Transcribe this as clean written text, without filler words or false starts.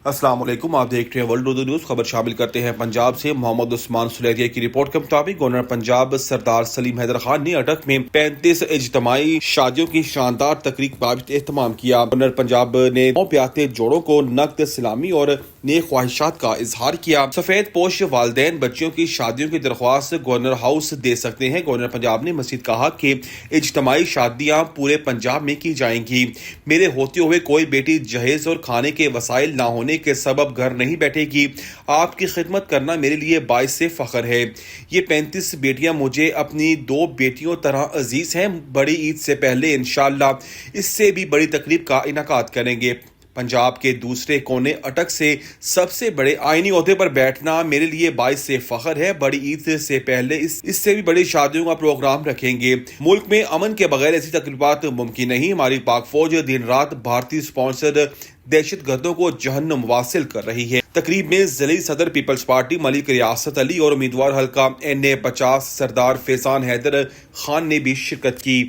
السلام علیکم، آپ دیکھ رہے ہیں ورلڈ اردو نیوز۔ خبر شامل کرتے ہیں پنجاب سے۔ محمد عثمان سلیریہ کی رپورٹ کے مطابق گورنر پنجاب سردار سلیم حیدر خان نے اٹک میں 35 اجتماعی شادیوں کی شاندار تقریب کا اہتمام کیا۔ گورنر پنجاب نے 9 بیاہتے جوڑوں کو نقد سلامی اور نیک خواہشات کا اظہار کیا۔ سفید پوش والدین بچیوں کی شادیوں کی درخواست گورنر ہاؤس دے سکتے ہیں۔ گورنر پنجاب نے مزید کہا کہ اجتماعی شادیاں پورے پنجاب میں کی جائیں گی۔ میرے ہوتے ہوئے کوئی بیٹی جہیز اور کھانے کے وسائل نہ ہونے کے سبب گھر نہیں بیٹھے گی۔ آپ کی خدمت کرنا میرے لیے باعث فخر ہے۔ یہ 35 بیٹیاں مجھے اپنی 2 بیٹیوں طرح عزیز ہیں۔ بڑی عید سے پہلے انشاءاللہ اس سے بھی بڑی تقریب کا انعقاد کریں گے۔ پنجاب کے دوسرے کونے اٹک سے سب سے بڑے آئینی عہدے پر بیٹھنا میرے لیے باعث فخر ہے۔ بڑی عید سے پہلے اس سے بھی بڑی شادیوں کا پروگرام رکھیں گے۔ ملک میں امن کے بغیر ایسی تقریبات ممکن نہیں۔ ہماری پاک فوج دن رات بھارتی سپانسرڈ دہشت گردوں کو جہنم واصل کر رہی ہے۔ تقریب میں ضلعی صدر پیپلز پارٹی ملک ریاست علی اور امیدوار حلقہ NA 50 سردار فیضان حیدر خان نے بھی شرکت کی۔